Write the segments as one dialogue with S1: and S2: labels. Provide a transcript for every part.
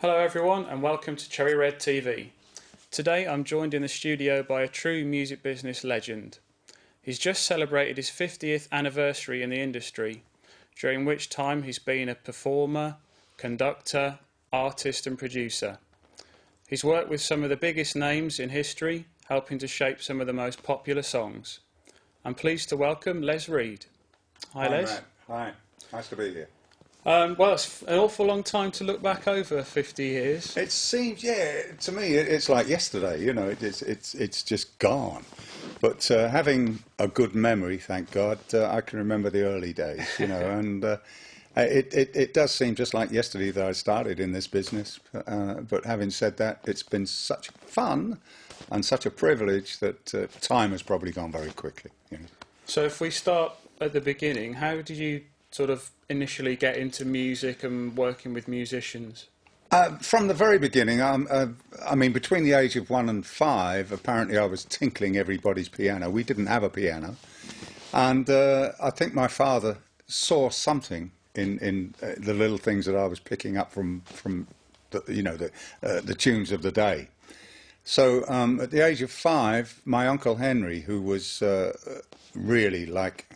S1: Hello everyone and welcome to Cherry Red TV. Today I'm joined in the studio by a true music business legend. He's just celebrated his 50th anniversary in the industry, during which time he's been a performer, conductor, artist and producer. He's worked with some of the biggest names in history, helping to shape some of the most popular songs. I'm pleased to welcome Les Reed. Hi Les.
S2: Matt. Hi, nice to be here.
S1: Well, it's an awful long time to look back over 50 years.
S2: It seems, yeah, to me it's like yesterday. You know, it's just gone. But having a good memory, thank God, I can remember the early days. You know, and it does seem just like yesterday that I started in this business. But having said that, it's been such fun and such a privilege that time has probably gone very quickly. You know.
S1: So if we start at the beginning, how did you sort of initially get into music and working with musicians?
S2: From the very beginning, I mean, between the age of 1 and 5, apparently I was tinkling everybody's piano. We didn't have a piano. And I think my father saw something in the little things that I was picking up from the tunes of the day. So at the age of 5, my Uncle Henry, who was really like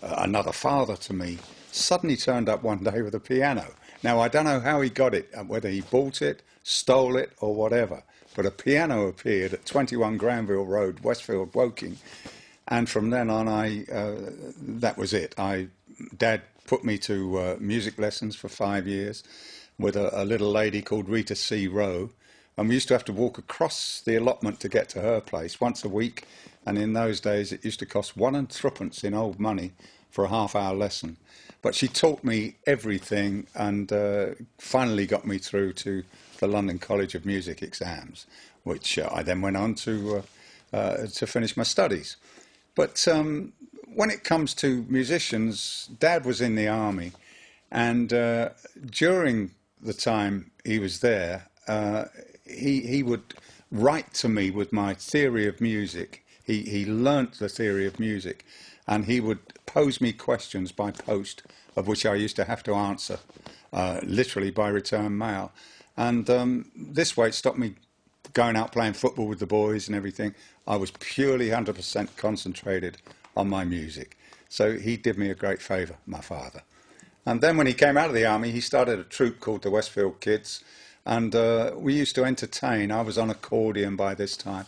S2: another father to me, suddenly turned up one day with a piano. Now, I don't know how he got it, whether he bought it, stole it, or whatever, but a piano appeared at 21 Granville Road, Westfield, Woking, and from then on, that was it. Dad put me to music lessons for 5 years with a little lady called Rita C. Rowe, and we used to have to walk across the allotment to get to her place once a week, and in those days it used to cost 1 and 3 in old money for a half-hour lesson. But she taught me everything and finally got me through to the London College of Music exams, which I then went on to finish my studies. But when it comes to musicians, Dad was in the army, and during the time he was there, he would write to me with my theory of music. He learnt the theory of music, and he would pose me questions by post, of which I used to have to answer, literally by return mail. And this way it stopped me going out playing football with the boys and everything. I was purely 100% concentrated on my music. So he did me a great favour, my father. And then when he came out of the army, he started a troupe called the Westfield Kids. And we used to entertain. I was on accordion by this time.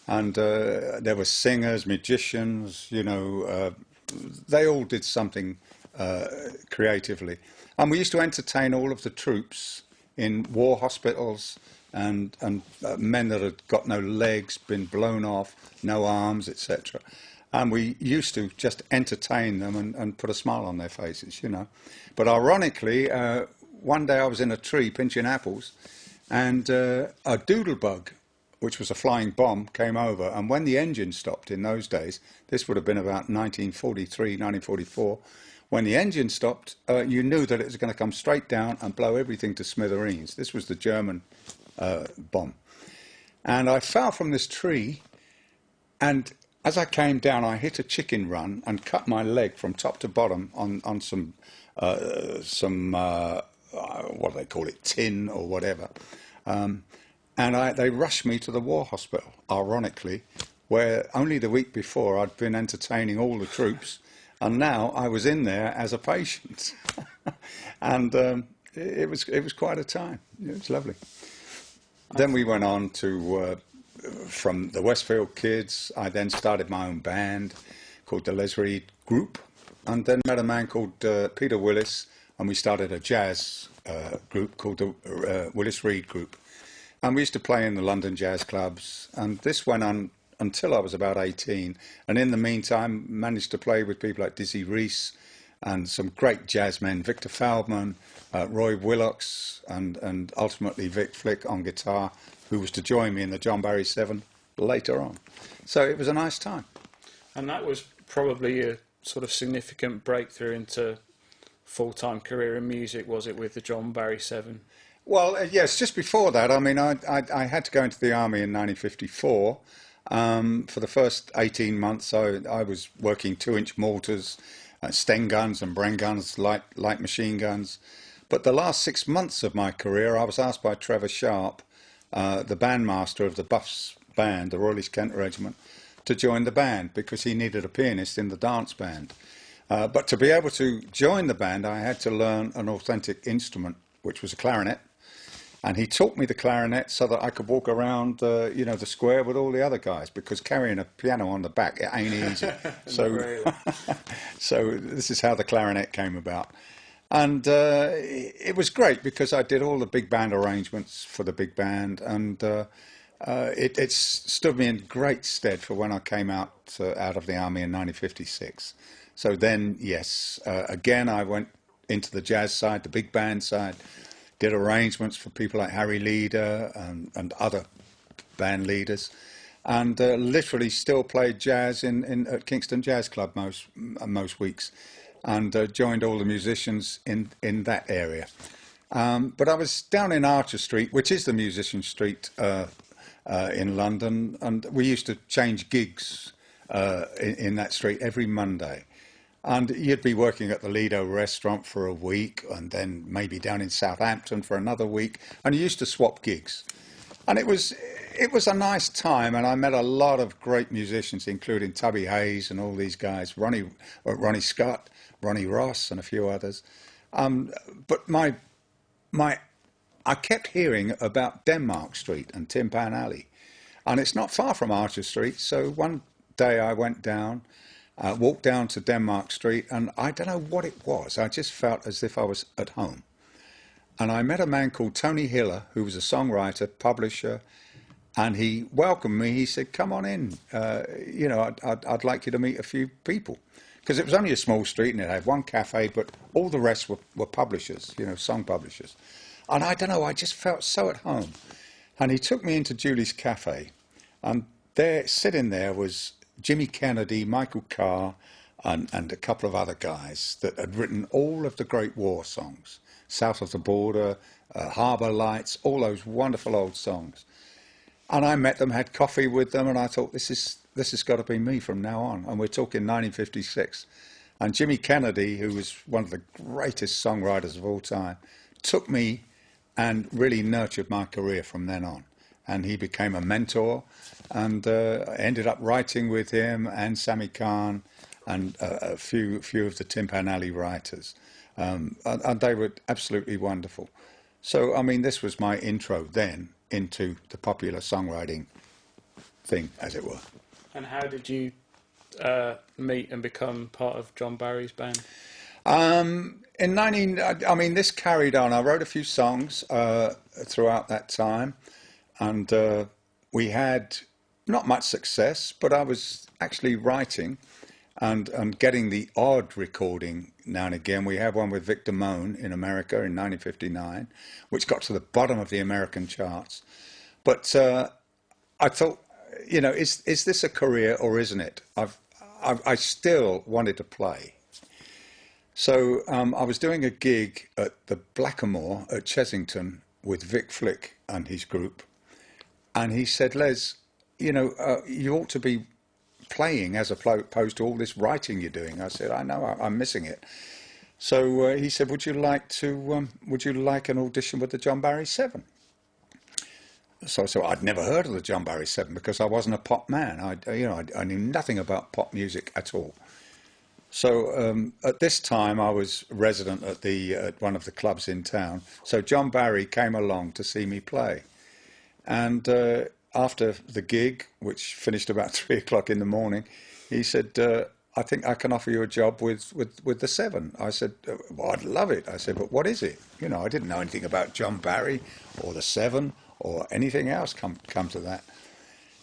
S2: And there were singers, magicians, you know, they all did something creatively. And we used to entertain all of the troops in war hospitals and men that had got no legs, been blown off, no arms, etc. And we used to just entertain them and put a smile on their faces, you know. But ironically, one day I was in a tree pinching apples, and a doodlebug, which was a flying bomb, came over. And when the engine stopped in those days, this would have been about 1943, 1944, when the engine stopped, you knew that it was going to come straight down and blow everything to smithereens. This was the German bomb. And I fell from this tree, and as I came down, I hit a chicken run and cut my leg from top to bottom on some what do they call it, tin or whatever. And they rushed me to the war hospital, ironically, where only the week before I'd been entertaining all the troops, and now I was in there as a patient. And it was quite a time. It was lovely. Then we went on to, from the Westfield Kids, I then started my own band called the Les Reed Group, and then met a man called Peter Willis, and we started a jazz group called the Willis Reed Group. And we used to play in the London jazz clubs, and this went on until I was about 18. And in the meantime, managed to play with people like Dizzy Reese and some great jazz men, Victor Feldman, Roy Willocks, and ultimately Vic Flick on guitar, who was to join me in the John Barry 7 later on. So it was a nice time.
S1: And that was probably a sort of significant breakthrough into full-time career in music, was it, with the John Barry 7?
S2: Well, yes, just before that, I mean, I had to go into the army in 1954. For the first 18 months, I was working 2-inch mortars, Sten guns and Bren guns, light machine guns. But the last 6 months of my career, I was asked by Trevor Sharp, the bandmaster of the Buffs band, the Royal East Kent Regiment, to join the band because he needed a pianist in the dance band. But to be able to join the band, I had to learn an authentic instrument, which was a clarinet. And he taught me the clarinet so that I could walk around, the square with all the other guys, because carrying a piano on the back, it ain't easy. So this is how the clarinet came about. And it was great because I did all the big band arrangements for the big band, and it stood me in great stead for when I came out of the army in 1956. So then, yes, again, I went into the jazz side, the big band side, did arrangements for people like Harry Leader and other band leaders, and literally still played jazz at Kingston Jazz Club most weeks, and joined all the musicians in that area. But I was down in Archer Street, which is the musician street in London, and we used to change gigs in that street every Monday. And you'd be working at the Lido restaurant for a week, and then maybe down in Southampton for another week, and you used to swap gigs. And it was a nice time, and I met a lot of great musicians, including Tubby Hayes and all these guys, Ronnie Scott, Ronnie Ross, and a few others. But I kept hearing about Denmark Street and Tin Pan Alley, and it's not far from Archer Street. So one day I went down. Walked down to Denmark Street, and I don't know what it was. I just felt as if I was at home. And I met a man called Tony Hiller, who was a songwriter, publisher, and he welcomed me. He said, "Come on in. I'd like you to meet a few people." Because it was only a small street, and it had one cafe, but all the rest were publishers, song publishers. And I don't know, I just felt so at home. And he took me into Julie's Cafe, and there, sitting there, was Jimmy Kennedy, Michael Carr, and a couple of other guys that had written all of the great war songs, South of the Border, Harbour Lights, all those wonderful old songs. And I met them, had coffee with them, and I thought, this has got to be me from now on. And we're talking 1956. And Jimmy Kennedy, who was one of the greatest songwriters of all time, took me and really nurtured my career from then on. And he became a mentor, and I ended up writing with him and Sammy Khan and a few of the Tin Pan Alley writers. And they were absolutely wonderful. So, I mean, this was my intro then into the popular songwriting thing, as it were.
S1: And how did you meet and become part of John Barry's band?
S2: This carried on. I wrote a few songs throughout that time. And we had not much success, but I was actually writing and getting the odd recording now and again. We had one with Victor Moan in America in 1959, which got to the bottom of the American charts. But I thought, is this a career or isn't it? I still wanted to play. So I was doing a gig at the Blackamoor at Chesington with Vic Flick and his group. And he said, "Les, you ought to be playing as opposed to all this writing you're doing." I said, "I know, I'm missing it." So he said, "Would you like an audition with the John Barry 7?" So I said, I'd never heard of the John Barry 7 because I wasn't a pop man. I knew nothing about pop music at all. So at this time, I was resident at one of the clubs in town. So John Barry came along to see me play. And after the gig, which finished about 3 o'clock in the morning, he said, "I think I can offer you a job with the 7." I said, "Well, I'd love it." I said, "But what is it?" I didn't know anything about John Barry or the 7 or anything else come to that.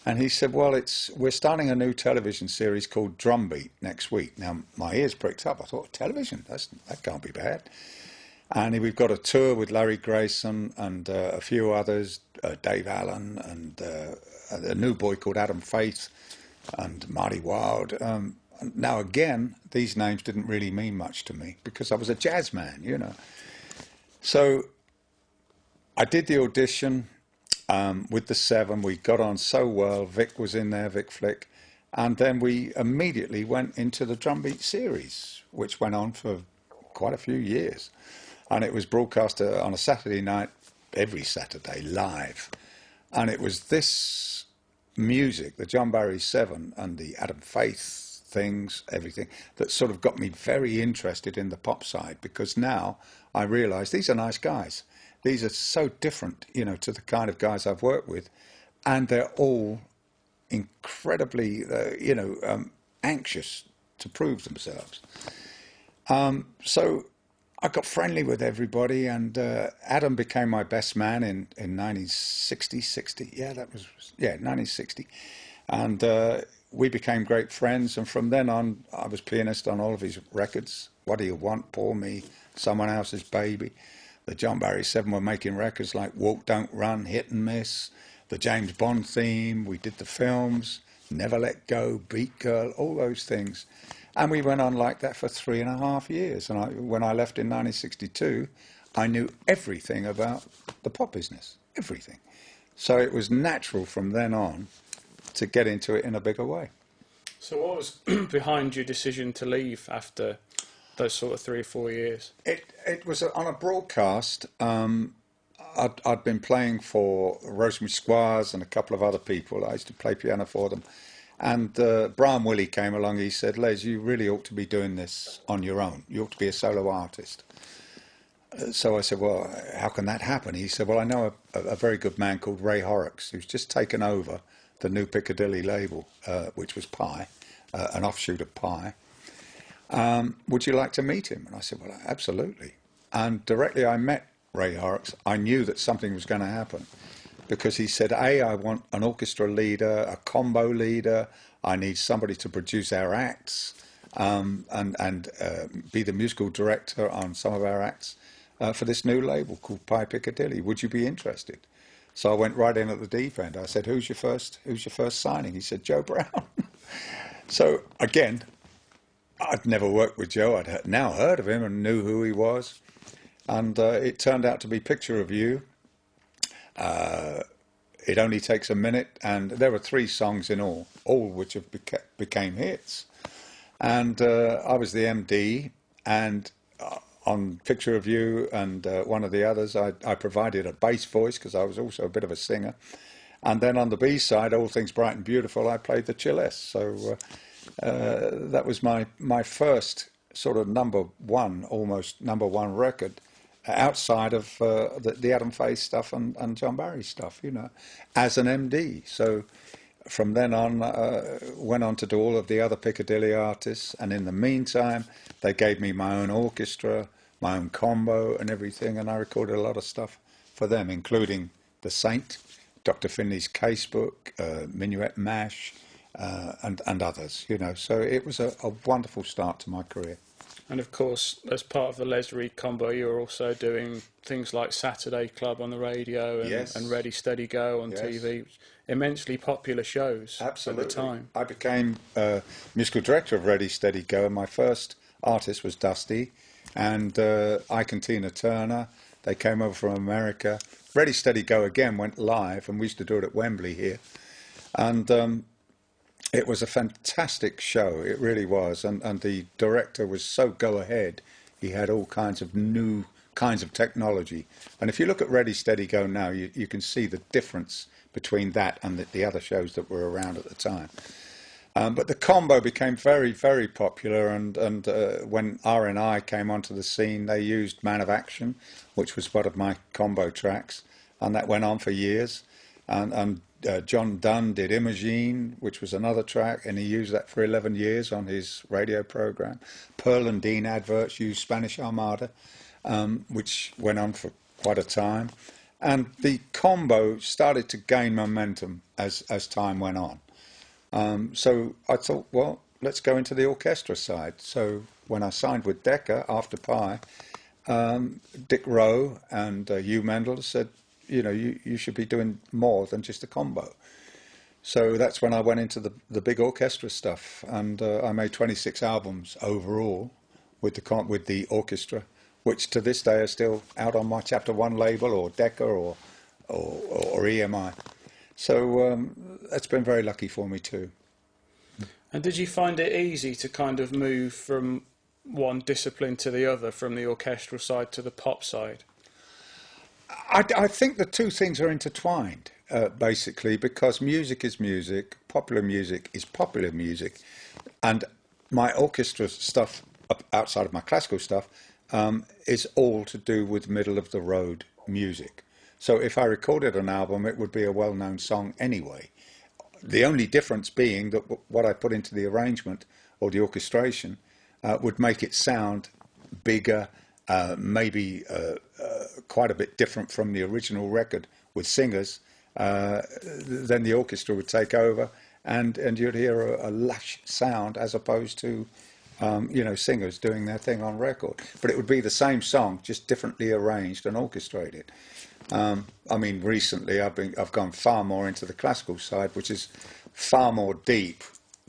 S2: And he said, "Well, we're starting a new television series called Drumbeat next week." Now, my ears pricked up. I thought, television? That can't be bad. And we've got a tour with Larry Grayson and a few others, Dave Allen and a new boy called Adam Faith and Marty Wilde. Now, again, these names didn't really mean much to me because I was a jazz man, So I did the audition with the 7. We got on so well. Vic was in there, Vic Flick. And then we immediately went into the Drumbeat series, which went on for quite a few years. and it was broadcast on a Saturday night, every Saturday, live. And it was this music, the John Barry 7 and the Adam Faith things, everything, that sort of got me very interested in the pop side, because now I realise these are nice guys. These are so different, you know, to the kind of guys I've worked with, and they're all incredibly, anxious to prove themselves. So I got friendly with everybody, and Adam became my best man in 1960, 1960. And we became great friends, and from then on, I was pianist on all of his records. What Do You Want, Poor Me, Someone Else's Baby. The John Barry 7 were making records like Walk, Don't Run, Hit and Miss, the James Bond theme. We did the films, Never Let Go, Beat Girl, all those things. And we went on like that for 3.5 years. And when I left in 1962, I knew everything about the pop business, everything. So it was natural from then on to get into it in a bigger way.
S1: So what was behind your decision to leave after those sort of 3 or 4 years?
S2: It was on a broadcast. I'd been playing for Rosemary Squires and a couple of other people. I used to play piano for them. And Brian Willie came along. He said, Les, you really ought to be doing this on your own. You ought to be a solo artist. So I said, well, how can that happen? He said, well, I know a very good man called Ray Horrocks, who's just taken over the new Piccadilly label, which was Pi, an offshoot of Pi. Would you like to meet him? And I said, well, absolutely. And directly I met Ray Horrocks, I knew that something was going to happen, because he said, I want an orchestra leader, a combo leader. I need somebody to produce our acts and be the musical director on some of our acts for this new label called Pi Piccadilly. Would you be interested? So I went right in at the deep end. I said, who's your first signing? He said, Joe Brown. So again, I'd never worked with Joe. I'd now heard of him and knew who he was. And it turned out to be Picture of You. It Only Takes a Minute. And there were 3 songs in all which have became hits. And I was the MD. And on Picture of You and one of the others, I provided a bass voice because I was also a bit of a singer. And then on the B side, All Things Bright and Beautiful, I played the cellist. So that was my first sort of almost number one record outside of the Adam Faith stuff and John Barry stuff, you know, as an MD. So from then on, went on to do all of the other Piccadilly artists, and in the meantime, they gave me my own orchestra, my own combo and everything, and I recorded a lot of stuff for them, including The Saint, Dr. Finley's Casebook, Minuet Mash, and others, you know. So it was a wonderful start to my career.
S1: And of course, as part of the Les Reed combo, you were also doing things like Saturday Club on the radio and,
S2: Yes.
S1: and Ready Steady Go on
S2: Yes.
S1: TV. Immensely popular shows
S2: Absolutely.
S1: at the time.
S2: I became musical director of Ready Steady Go, and my first artist was Dusty and Ike and Tina Turner. They came over from America. Ready Steady Go again went live, and we used to do it at Wembley here. And it was a fantastic show, it really was, and the director was so go-ahead. He had all kinds of new kinds of technology. And if you look at Ready, Steady, Go now, you can see the difference between that and the other shows that were around at the time. But the combo became very, very popular, and when R&I came onto the scene, they used Man of Action, which was one of my combo tracks, and that went on for years. And John Dunn did Imogene, which was another track, and he used that for 11 years on his radio program. Pearl and Dean adverts used Spanish Armada, which went on for quite a time. And the combo started to gain momentum as time went on. So I thought, well, let's go into the orchestra side. So when I signed with Decca after Pi, Dick Rowe and Hugh Mendel said, you know, you should be doing more than just a combo. So that's when I went into the big orchestra stuff, and I made 26 albums overall with the orchestra, which to this day are still out on my Chapter One label, or Decca, or EMI. So that's been very lucky for me too.
S1: And did you find it easy to kind of move from one discipline to the other, from the orchestral side to the pop side?
S2: I think the two things are intertwined, basically, because music is music, popular music is popular music, and my orchestra stuff, outside of my classical stuff, is all to do with middle of the road music. So if I recorded an album, it would be a well-known song anyway. The only difference being that what I put into the arrangement or the orchestration would make it sound bigger, maybe quite a bit different from the original record with singers. Then the orchestra would take over, and you'd hear a lush sound as opposed to singers doing their thing on record. But it would be the same song, just differently arranged and orchestrated. I mean, recently I've gone far more into the classical side, which is far more deep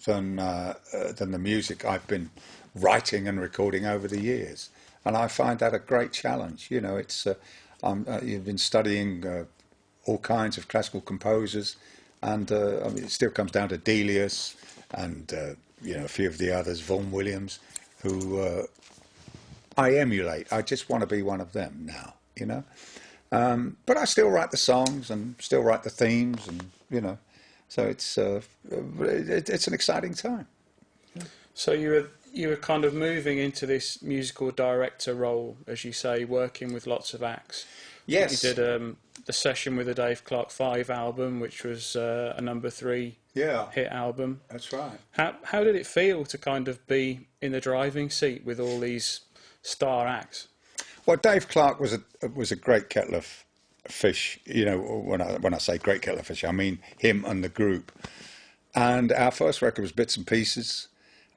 S2: than the music I've been writing and recording over the years, and I find that a great challenge. It's you've been studying all kinds of classical composers, and I mean, it still comes down to Delius and a few of the others, Vaughan Williams, who I emulate. I just want to be one of them now. But I still write the songs and still write the themes, and so it's an exciting time.
S1: So you were kind of moving into this musical director role, as you say, working with lots of acts.
S2: Yes.
S1: You did the session with the Dave Clark 5 album, which was a #3 hit album.
S2: That's right.
S1: How did it feel to kind of be in the driving seat with all these star acts?
S2: Well, Dave Clark was a great kettle of fish. When I say great kettle of fish, I mean him and the group. And our first record was Bits and Pieces,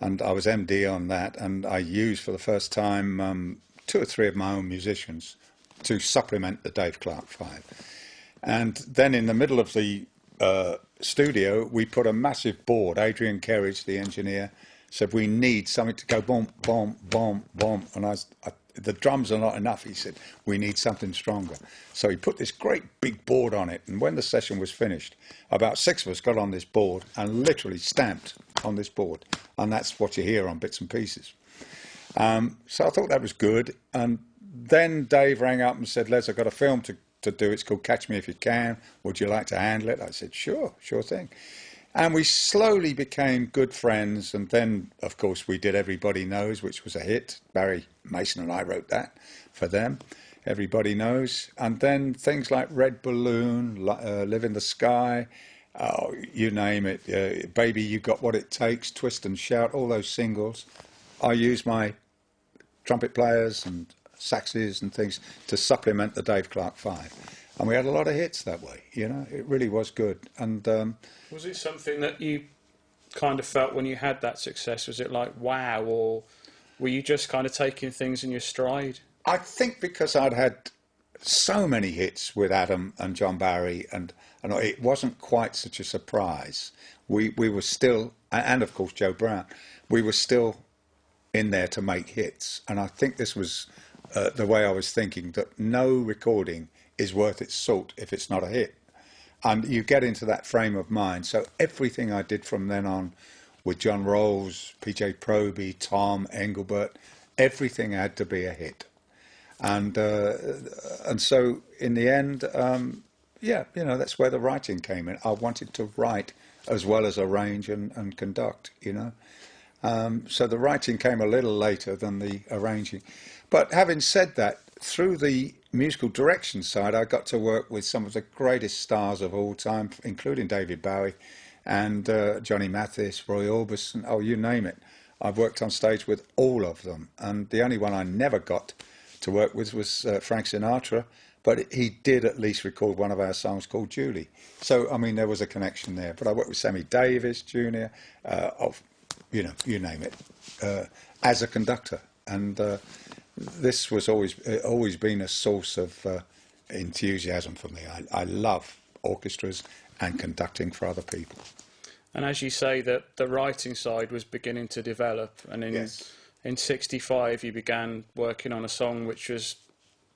S2: and I was MD on that, and I used for the first time 2 or 3 of my own musicians to supplement the Dave Clark 5. And then in the middle of the studio, we put a massive board. Adrian Kerridge, the engineer, said, we need something to go boom, boom, boom, boom. And the drums are not enough. He said, we need something stronger. So he put this great big board on it. And when the session was finished, about 6 of us got on this board and literally stamped on this board. And that's what you hear on Bits and Pieces. So I thought that was good. And then Dave rang up and said, Les, I've got a film to do. It's called Catch Me If You Can. Would you like to handle it? I said, sure thing. And we slowly became good friends. And then, of course, we did Everybody Knows, which was a hit. Barry Mason and I wrote that for them. Everybody Knows. And then things like Red Balloon, Live in the Sky, you name it. Baby, You Got What It Takes, Twist and Shout, all those singles. I used my trumpet players and saxes and things to supplement the Dave Clark 5. And we had a lot of hits that way, It really was good. And
S1: was it something that you kind of felt when you had that success? Was it like, wow, or were you just kind of taking things in your stride?
S2: I think because I'd had so many hits with Adam and John Barry, and it wasn't quite such a surprise. We were still, and of course Joe Brown, we were still in there to make hits. And I think this was the way I was thinking, that no recording is worth its salt if it's not a hit. And you get into that frame of mind. So everything I did from then on with John Rolls, PJ Proby, Tom, Engelbert, everything had to be a hit. And so in the end, that's where the writing came in. I wanted to write as well as arrange and conduct, So the writing came a little later than the arranging. But having said that, through the musical direction side, I got to work with some of the greatest stars of all time, including David Bowie and Johnny Mathis, Roy Orbison, you name it. I've worked on stage with all of them. And the only one I never got to work with was Frank Sinatra, but he did at least record one of our songs called Julie. So, I mean, there was a connection there. But I worked with Sammy Davis Jr., you name it, as a conductor. And this was always been a source of enthusiasm for me. I love orchestras and conducting for other people.
S1: And as you say, that the writing side was beginning to develop, and in '65 you began working on a song which was,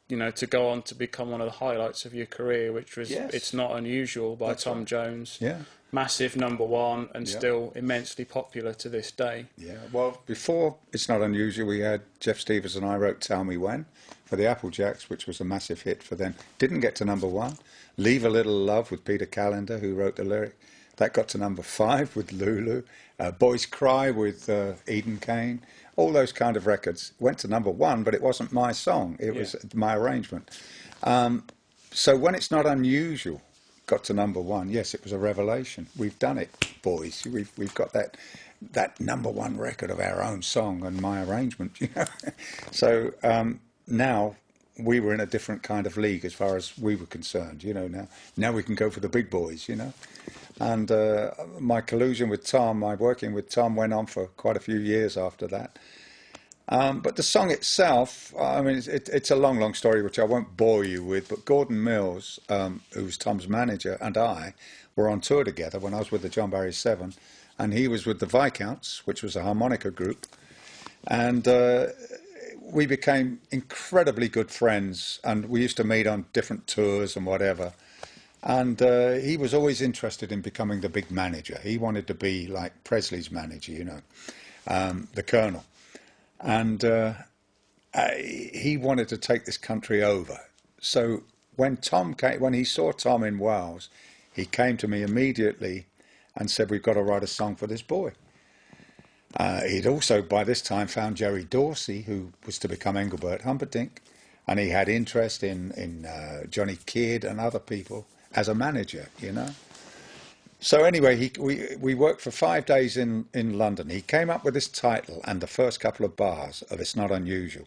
S1: to go on to become one of the highlights of your career, which was It's Not Unusual by Tom Jones.
S2: Yeah.
S1: massive #1 and
S2: Yeah.
S1: still immensely popular to this day.
S2: Yeah, well, before It's Not Unusual, we had Jeff Stevens and I wrote Tell Me When for the Applejacks, which was a massive hit for them. Didn't get to #1. Leave a Little Love with Peter Callender, who wrote the lyric. That got to #5 with Lulu. Boys Cry with Eden Kane. All those kind of records went to #1, but it wasn't my song. It was my arrangement. So when It's Not Unusual got to #1, yes, it was a revelation. We've done it, boys. We've got that #1 record of our own song and my arrangement, you know. So now we were in a different kind of league as far as we were concerned, you know. Now we can go for the big boys, you know. And my collusion with Tom, my working with Tom, went on for quite a few years after that. But the song itself, I mean, it's a long story, which I won't bore you with, but Gordon Mills, who was Tom's manager, and I were on tour together when I was with the John Barry 7, and he was with the Viscounts, which was a harmonica group, and we became incredibly good friends, and we used to meet on different tours and whatever. And he was always interested in becoming the big manager. He wanted to be like Presley's manager, you know, the Colonel. And he wanted to take this country over. So when he saw Tom in Wales, he came to me immediately and said, "We've got to write a song for this boy." He'd also, by this time, found Jerry Dorsey, who was to become Engelbert Humperdinck, and he had interest in Johnny Kidd and other people as a manager, you know. So anyway, we worked for 5 days in London. He came up with this title and the first couple of bars of It's Not Unusual.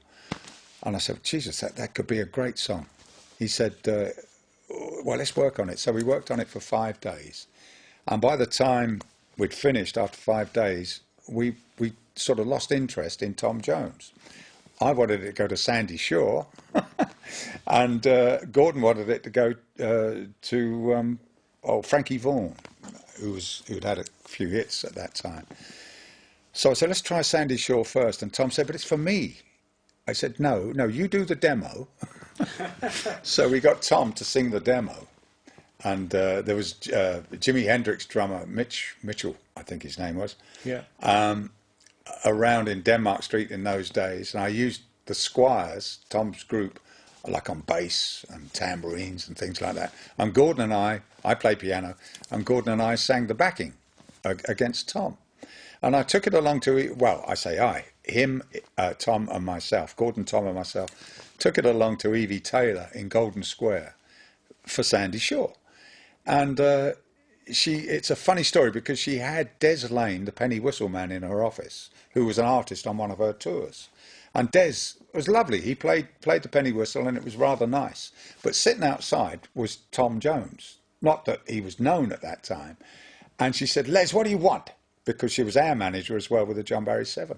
S2: And I said, Jesus, that could be a great song. He said, well, let's work on it. So we worked on it for 5 days. And by the time we'd finished after 5 days, we sort of lost interest in Tom Jones. I wanted it to go to Sandy Shaw, and Gordon wanted it to go to Frankie Vaughan, who'd had a few hits at that time. So I said, let's try Sandy Shaw first. And Tom said, but it's for me. I said, no, you do the demo. So we got Tom to sing the demo. And there was Jimi Hendrix drummer, Mitchell, I think his name was, around in Denmark Street in those days. And I used the Squires, Tom's group, like on bass and tambourines and things like that. And Gordon and I played piano, and Gordon and I sang the backing against Tom. And I took it along to, well, I say him, Tom and myself, Gordon, Tom and myself, took it along to Evie Taylor in Golden Square for Sandy Shaw. And it's a funny story because she had Des Lane, the penny whistle man, in her office, who was an artist on one of her tours. And Des was lovely. He played the penny whistle, and it was rather nice. But sitting outside was Tom Jones. Not that he was known at that time. And she said, Les, what do you want? Because she was our manager as well with the John Barry 7.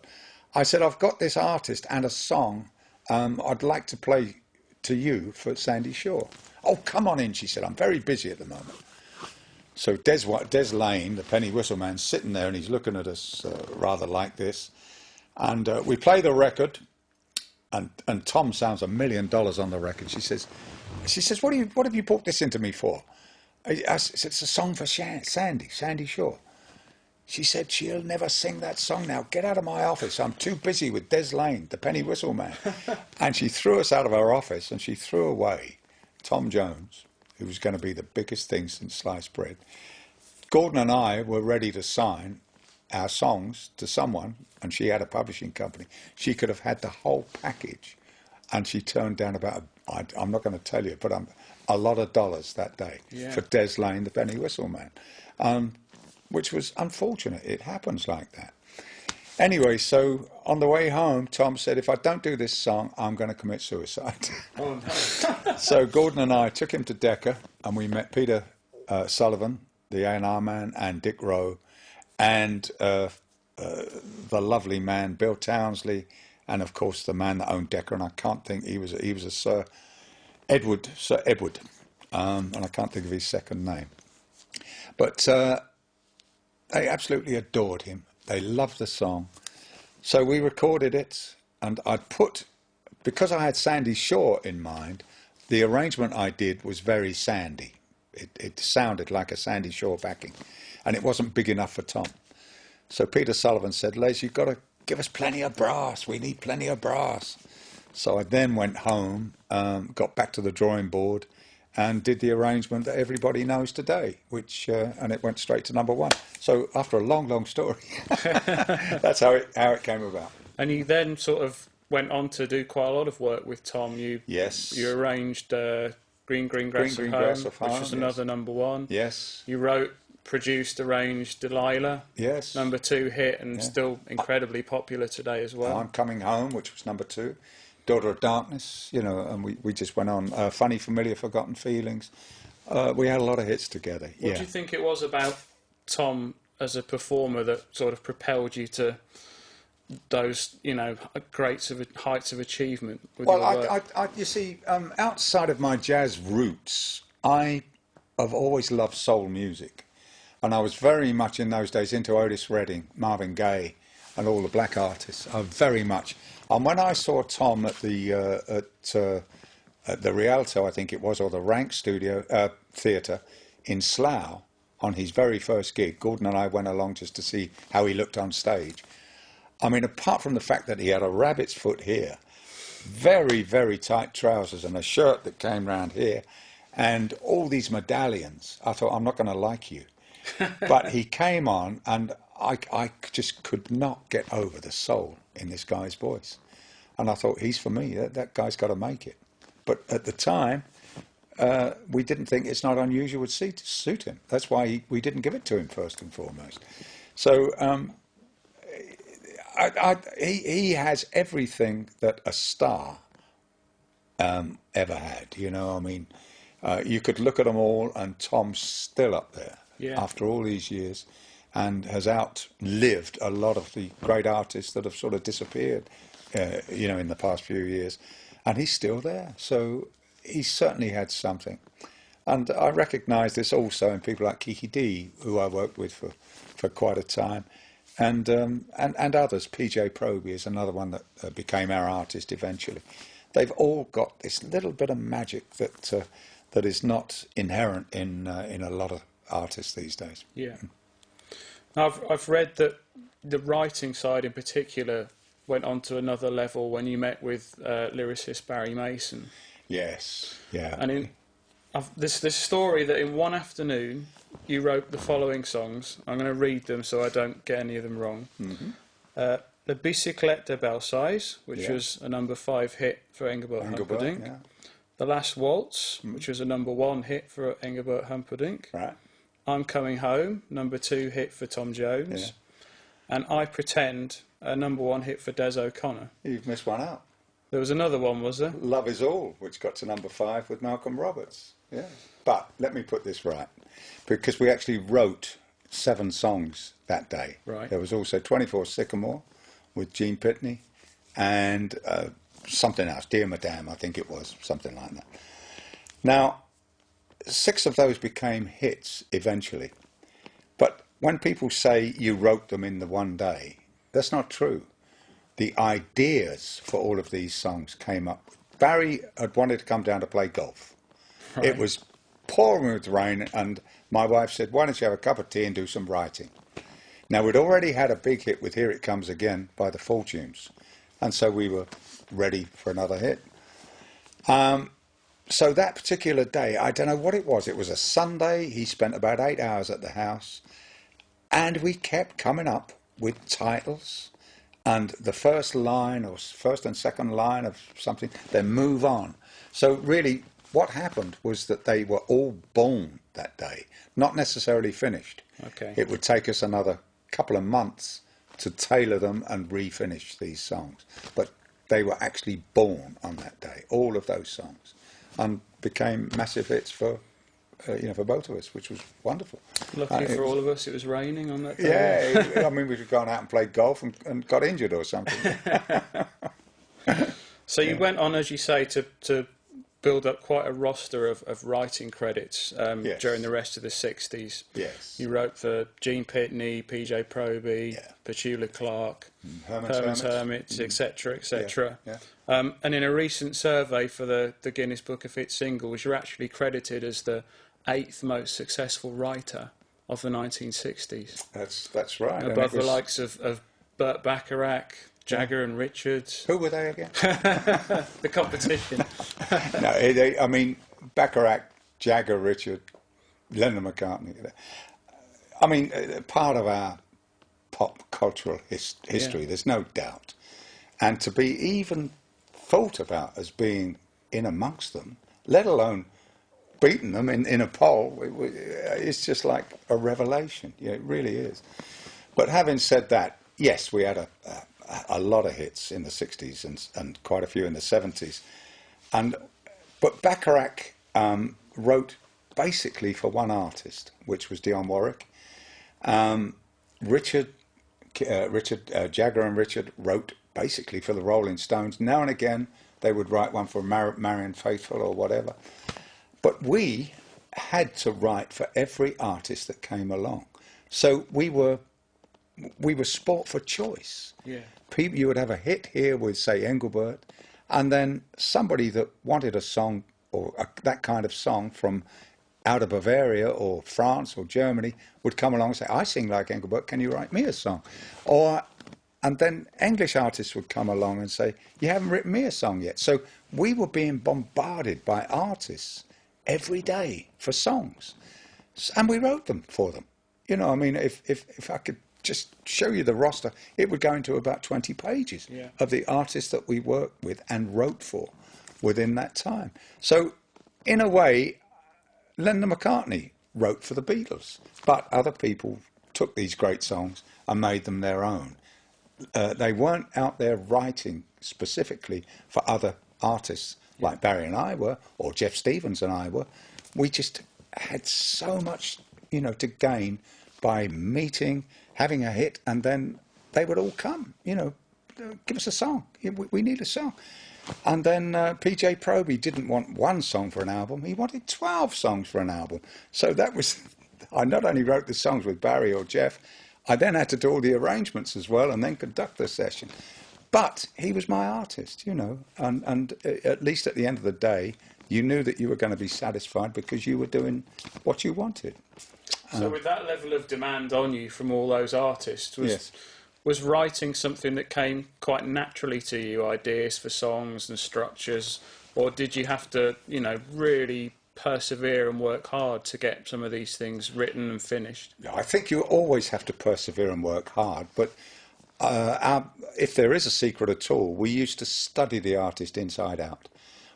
S2: I said, I've got this artist and a song I'd like to play to you for Sandy Shaw. Oh, come on in, she said. I'm very busy at the moment. So Des Lane, the penny whistle man, sitting there, and he's looking at us rather like this. And we play the record, and Tom sounds $1 million on the record. She says, what have you brought this into me for? I said, it's a song for Sandy Shaw. She said, she'll never sing that song now. Get out of my office. I'm too busy with Des Lane, the penny whistle man. And she threw us out of her office, and she threw away Tom Jones, who was going to be the biggest thing since sliced bread. Gordon and I were ready to sign our songs to someone, and she had a publishing company. She could have had the whole package, and she turned down I'm not going to tell you, but a lot of dollars that day for Des Lane, the penny whistle man, which was unfortunate. It happens like that. Anyway, so on the way home, Tom said, if I don't do this song, I'm going to commit suicide.
S1: Oh, no.
S2: So Gordon and I took him to Decca, and we met Peter Sullivan, the A&R man, and Dick Rowe, and the lovely man, Bill Townsley, and of course the man that owned Decca, and I can't think, he was a Sir Edward, and I can't think of his second name. But they absolutely adored him. They loved the song. So we recorded it, and because I had Sandy Shaw in mind, the arrangement I did was very Sandy. It sounded like a Sandy Shaw backing, and it wasn't big enough for Tom. So Peter Sullivan said, Les, you've got to give us plenty of brass. We need plenty of brass. So I then went home, got back to the drawing board, and did the arrangement that everybody knows today, which and it went straight to #1. So after a long, long story, that's how it came about.
S1: And you then sort of went on to do quite a lot of work with Tom.
S2: Yes.
S1: You arranged Green Grass of Home, which was another #1.
S2: Yes.
S1: You wrote, produced, arranged Delilah.
S2: Yes.
S1: #2 hit, and still incredibly popular today as well.
S2: I'm Coming Home, which was #2. Daughter of Darkness, and we just went on. Funny, Familiar, Forgotten Feelings. We had a lot of hits together.
S1: What do you think it was about Tom as a performer that sort of propelled you to those, heights of achievement with your work?
S2: You see, outside of my jazz roots, I have always loved soul music. And I was very much in those days into Otis Redding, Marvin Gaye, and all the black artists. Very much. And when I saw Tom at the Rialto, I think it was, or the Rank Studio Theatre in Slough, on his very first gig, Gordon and I went along just to see how he looked on stage. I mean, apart from the fact that he had a rabbit's foot here, very, very tight trousers and a shirt that came round here, and all these medallions, I thought, I'm not going to like you. But he came on, and I just could not get over the soul in this guy's voice. And I thought, he's for me. That guy's got to make it. But at the time, we didn't think it's not unusual would suit him. That's why we didn't give it to him first and foremost. So he has everything that a star ever had. I mean, you could look at them all, and Tom's still up there after all these years, and has outlived a lot of the great artists that have sort of disappeared, in the past few years. And he's still there. So he certainly had something. And I recognise this also in people like Kiki Dee, who I worked with for quite a time, and others. PJ Proby is another one that became our artist eventually. They've all got this little bit of magic that is not inherent in a lot of artists these days.
S1: Yeah. I've read that the writing side in particular went on to another level when you met with lyricist Barry Mason.
S2: Yes, yeah.
S1: And this story that in one afternoon you wrote the following songs. I'm going to read them so I don't get any of them wrong. Mm-hmm. La Bicyclette de Belsize, which was a #5 hit for Engelbert Humperdinck. Yeah. The Last Waltz, which was a #1 hit for Engelbert Humperdinck.
S2: Right.
S1: I'm Coming Home, #2 hit for Tom Jones. Yeah. And I Pretend, a #1 hit for Des O'Connor.
S2: You've missed one out.
S1: There was another one, was there?
S2: Love Is All, which got to #5 with Malcolm Roberts. Yeah. But let me put this right, because we actually wrote 7 songs that day.
S1: Right.
S2: There was also 24 Sycamore with Gene Pitney, and something else, Dear Madame, I think it was, something like that. Now, 6 of those became hits eventually. But when people say you wrote them in the one day, that's not true. The ideas for all of these songs came up. Barry had wanted to come down to play golf. Right. It was pouring with rain, and my wife said, why don't you have a cup of tea and do some writing? Now, we'd already had a big hit with Here It Comes Again by the Fortunes, and so we were ready for another hit. So that particular day, I don't know what it was. It was a Sunday. He spent about 8 hours at the house, and we kept coming up with titles and the first line or first and second line of something, then move on. So really what happened was that they were all born that day, not necessarily finished.
S1: Okay.
S2: It would take us another couple of months to tailor them and refinish these songs. But they were actually born on that day, all of those songs, and became massive hits for both of us, which was wonderful.
S1: Lucky for all of us, it was raining on that day.
S2: Yeah, I mean, we'd gone out and played golf and got injured or something.
S1: So you went on, as you say, to build up quite a roster of writing credits
S2: Yes.
S1: during the rest of the 60s.
S2: Yes.
S1: You wrote for Gene Pitney, PJ Proby, Petula Clark, Herman's Hermits, etc., etc.
S2: Yeah.
S1: And in a recent survey for the Guinness Book of Hit Singles, you're actually credited as the 8th most successful writer of the 1960s.
S2: That's right.
S1: Above the likes of Burt Bacharach, Jagger and Richards.
S2: Who were they again?
S1: The competition.
S2: No, I mean, Bacharach, Jagger, Richard, Lennon, McCartney. I mean, part of our pop cultural history, there's no doubt. And to be even thought about as being in amongst them, let alone beating them in a poll, it's just like a revelation. Yeah, it really is. But having said that, yes, we had a lot of hits in the 60s and quite a few in the 70s. But Bacharach wrote basically for one artist, which was Dionne Warwick. Jagger and Richard wrote basically for the Rolling Stones. Now and again, they would write one for Marianne Faithfull or whatever. But we had to write for every artist that came along. So we were sport for choice.
S1: Yeah.
S2: People, you would have a hit here with, say, Engelbert, and then somebody that wanted a song or that kind of song from out of Bavaria or France or Germany would come along and say, I sing like Engelbert, can you write me a song? And then English artists would come along and say, you haven't written me a song yet. So we were being bombarded by artists every day for songs. And we wrote them for them. You know, I mean, if I could just show you the roster, it would go into about 20 pages of the artists that we worked with and wrote for within that time. So, in a way, Lennon McCartney wrote for the Beatles, but other people took these great songs and made them their own. They weren't out there writing specifically for other artists like Barry and I were, or Jeff Stevens and I were. We just had so much, you know, to gain by meeting, having a hit, and then they would all come, you know, give us a song. We need a song. And then PJ Proby didn't want one song for an album. He wanted 12 songs for an album. So that was, I not only wrote the songs with Barry or Jeff, I then had to do all the arrangements as well and then conduct the session. But he was my artist, you know, and at least at the end of the day, you knew that you were going to be satisfied because you were doing what you wanted.
S1: So with that level of demand on you from all those artists, was writing something that came quite naturally to you, ideas for songs and structures, or did you have to, you know, really persevere and work hard to get some of these things written and finished?
S2: I think you always have to persevere and work hard, but if there is a secret at all, we used to study the artist inside out.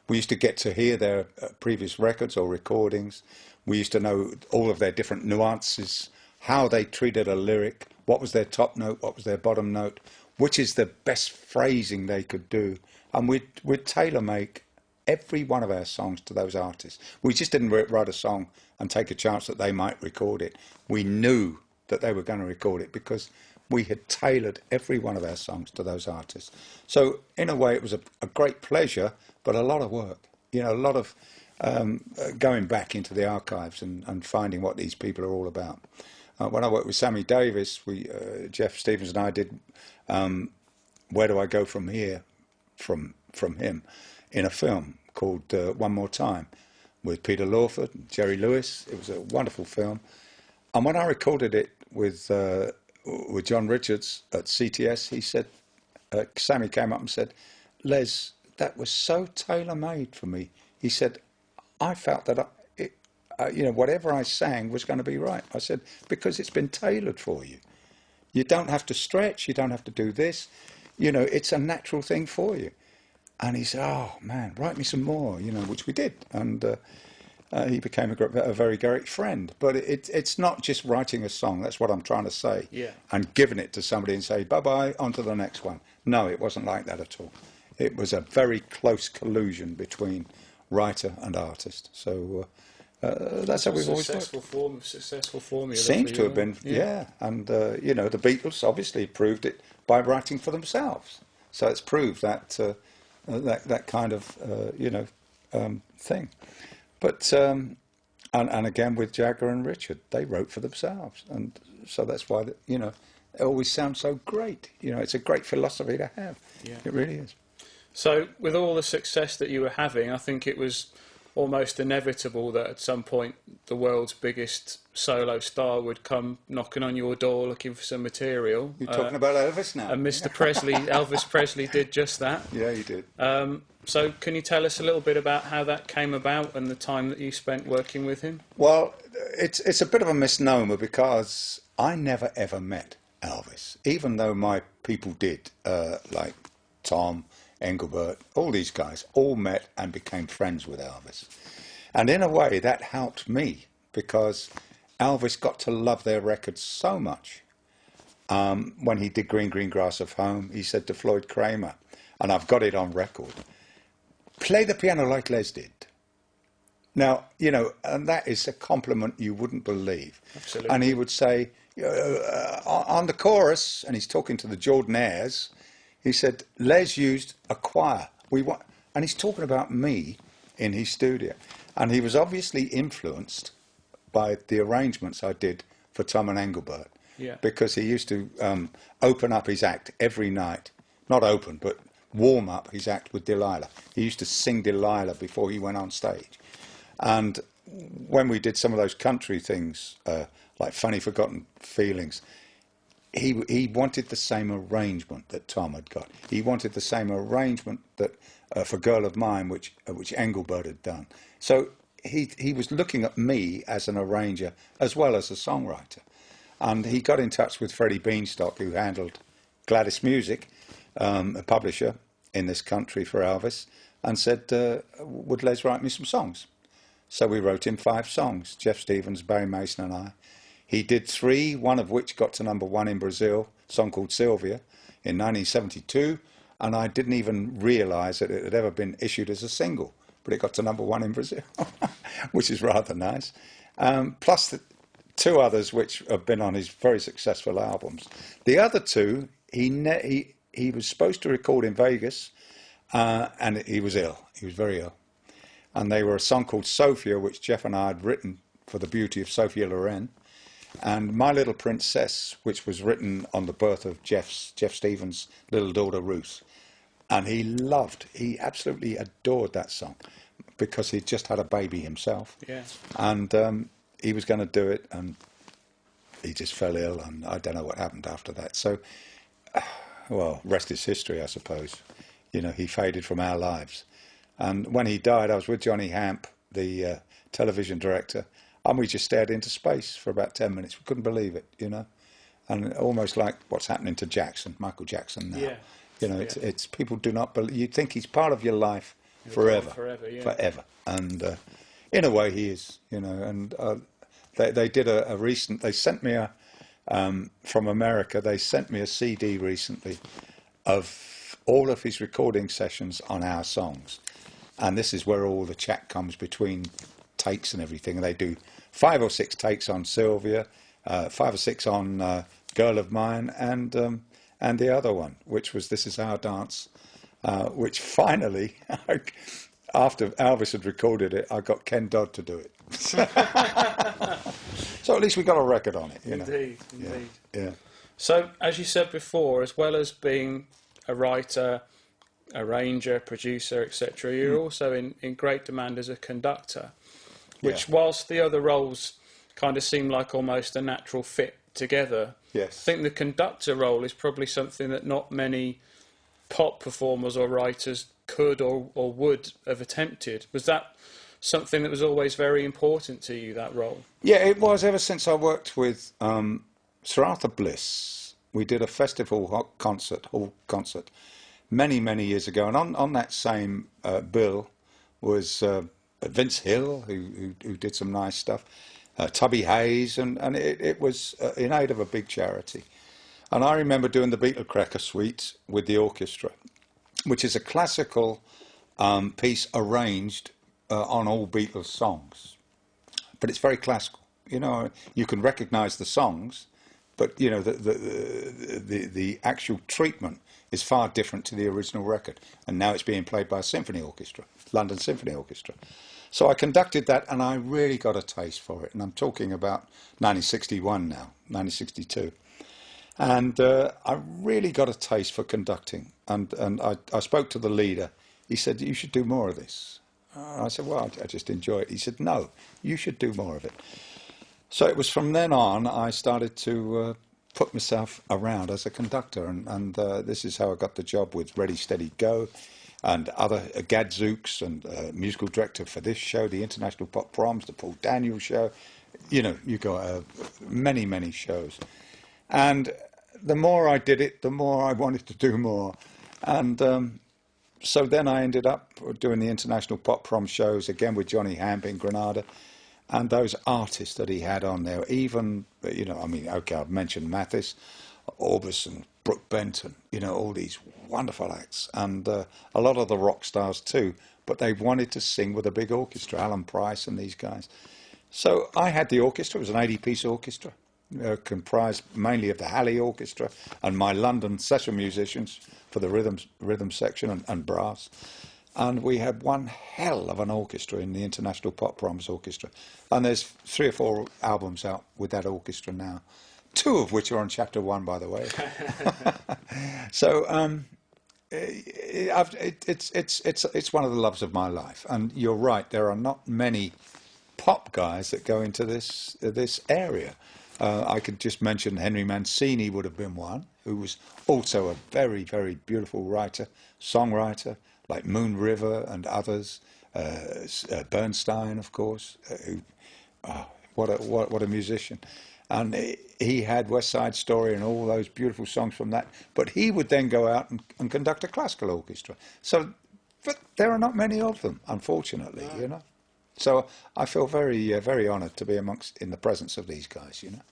S2: We used to get to hear their previous records or recordings. We used to know all of their different nuances, how they treated a lyric, what was their top note, what was their bottom note, which is the best phrasing they could do. And we'd tailor-make every one of our songs to those artists. We just didn't write a song and take a chance that they might record it. We knew that they were going to record it because we had tailored every one of our songs to those artists. So in a way, it was a great pleasure, but a lot of work. You know, a lot of going back into the archives and finding what these people are all about. When I worked with Sammy Davis, Jeff Stevens and I did Where Do I Go From Here from him in a film called One More Time with Peter Lawford and Jerry Lewis. It was a wonderful film. And when I recorded it with John Richards at CTS, he said, Sammy came up and said, Les, that was so tailor-made for me. He said, I felt that you know, whatever I sang was going to be right. I said, because it's been tailored for you. You don't have to stretch. You don't have to do this. You know, it's a natural thing for you. And he said, oh, man, write me some more, you know, which we did. And he became a very great friend. But it's not just writing a song. That's what I'm trying to say.
S1: Yeah.
S2: And giving it to somebody and say, bye-bye, on to the next one. No, it wasn't like that at all. It was a very close collusion between writer and artist. So that's how we've always worked.
S1: Successful formula.
S2: Seems to have been, yeah. And, you know, the Beatles obviously proved it by writing for themselves. So it's proved that that kind of, you know, thing. But, and again with Jagger and Richard, they wrote for themselves. And so that's why, you know, it always sounds so great. You know, it's a great philosophy to have.
S1: Yeah.
S2: It really is.
S1: So with all the success that you were having, I think it was almost inevitable that at some point the world's biggest solo star would come knocking on your door looking for some material.
S2: You're talking about Elvis now.
S1: And Mr. Presley, Elvis Presley did just that.
S2: Yeah, he did.
S1: So can you tell us a little bit about how that came about and the time that you spent working with him?
S2: Well, it's a bit of a misnomer because I never ever met Elvis, even though my people did, like Tom, Engelbert, all these guys all met and became friends with Elvis. And in a way that helped me because Elvis got to love their records so much. When he did Green Green Grass of Home, he said to Floyd Kramer, and I've got it on record, play the piano like Les did. Now, you know, and that is a compliment you wouldn't believe.
S1: Absolutely.
S2: And he would say, on the chorus, and he's talking to the Jordanaires, he said, Les used a choir. And he's talking about me in his studio. And he was obviously influenced by the arrangements I did for Tom and Engelbert.
S1: Yeah.
S2: Because he used to open up his act every night. Not open, but warm up his act with Delilah. He used to sing Delilah before he went on stage. And when we did some of those country things, like Funny Forgotten Feelings, he wanted the same arrangement that Tom had got. He wanted the same arrangement that for Girl of Mine, which Engelbert had done. So he was looking at me as an arranger as well as a songwriter. And he got in touch with Freddie Beanstalk, who handled Gladys Music, a publisher in this country for Elvis, and said, would Les write me some songs? So we wrote him 5 songs, Jeff Stevens, Barry Mason and I. He did 3, one of which got to #1 in Brazil, a song called Sylvia, in 1972, and I didn't even realise that it had ever been issued as a single, but it got to #1 in Brazil, which is rather nice. Plus the 2 others which have been on his very successful albums. The other 2, he was supposed to record in Vegas, and he was ill. He was very ill. And they were a song called Sophia, which Jeff and I had written for the beauty of Sophia Loren, and My Little Princess, which was written on the birth of Jeff Stevens' little daughter Ruth. And he absolutely adored that song because he'd just had a baby himself.
S1: Yeah.
S2: And he was going to do it, and he just fell ill, and I don't know what happened after that. So, well, rest is history, I suppose. You know, he faded from our lives. And when he died, I was with Johnny Hamp, the television director, and we just stared into space for about 10 minutes. We couldn't believe it, you know. And almost like what's happening to Jackson, Michael Jackson now.
S1: Yeah.
S2: You know, it's people do not believe. You think he's part of your life forever.
S1: Forever, yeah.
S2: Forever. And in a way he is, you know. And they did a recent, they sent me from America, they sent me a CD recently of all of his recording sessions on our songs. And this is where all the chat comes between takes and everything. And they do 5 or 6 takes on Sylvia, 5 or 6 on Girl of Mine, and the other one, which was This Is Our Dance, which finally, after Elvis had recorded it, I got Ken Dodd to do it. So at least we got a record on it, you know.
S1: Indeed.
S2: Yeah.
S1: So, as you said before, as well as being a writer, arranger, producer, etc., you're also in great demand as a conductor, which, whilst the other roles kind of seem like almost a natural fit together,
S2: Yes.
S1: I think the conductor role is probably something that not many pop performers or writers could or would have attempted. Was that something that was always very important to you, that role?
S2: Yeah, it was ever since I worked with Sir Arthur Bliss. We did a festival hall concert many, many years ago, and on that same bill was Vince Hill, who did some nice stuff, Tubby Hayes, and it was in aid of a big charity. And I remember doing the Beatle Cracker Suite with the orchestra, which is a classical piece arranged on all Beatles songs. But it's very classical. You know, you can recognise the songs, but you know the actual treatment is far different to the original record. And now it's being played by a symphony orchestra, London Symphony Orchestra. So I conducted that, and I really got a taste for it. And I'm talking about 1961 now, 1962. And I really got a taste for conducting. And I spoke to the leader. He said, you should do more of this. I said, well, I just enjoy it. He said, no, you should do more of it. So it was from then on I started to put myself around as a conductor, and this is how I got the job with Ready, Steady, Go, and other Gadzooks, and musical director for this show, the International Pop Proms, the Paul Daniels Show. You know, you got many, many shows. And the more I did it, the more I wanted to do more. And so then I ended up doing the International Pop Prom shows, again with Johnny Hamp in Granada. And those artists that he had on there, even, you know, I mean, okay, I've mentioned Mathis, Orbison, Brooke Benton, you know, all these wonderful acts. And a lot of the rock stars too, but they wanted to sing with a big orchestra, Alan Price and these guys. So I had the orchestra. It was an 80-piece orchestra, comprised mainly of the Halley Orchestra and my London session musicians for the rhythm section and brass. And we had one hell of an orchestra in the International Pop Proms Orchestra. And there's 3 or 4 albums out with that orchestra now, 2 of which are on chapter 1, by the way. So it's one of the loves of my life. And you're right, there are not many pop guys that go into this area. I could just mention Henry Mancini would have been one, who was also a very, very beautiful writer, songwriter, like Moon River and others. Bernstein, of course. What a musician. And he had West Side Story and all those beautiful songs from that. But he would then go out and conduct a classical orchestra. So, but there are not many of them, unfortunately, you know. So I feel very, very honoured to be in the presence of these guys, you know.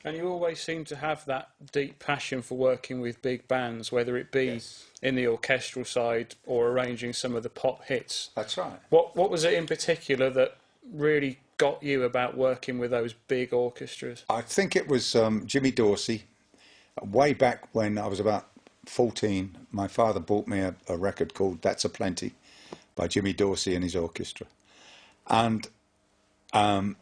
S1: And you always seem to have that deep passion for working with big bands, whether it be in the orchestral side or arranging some of the pop hits.
S2: That's right.
S1: What was it in particular that really got you about working with those big orchestras?
S2: I think it was Jimmy Dorsey. Way back when I was about 14, my father bought me a record called That's a Plenty by Jimmy Dorsey and his orchestra. And I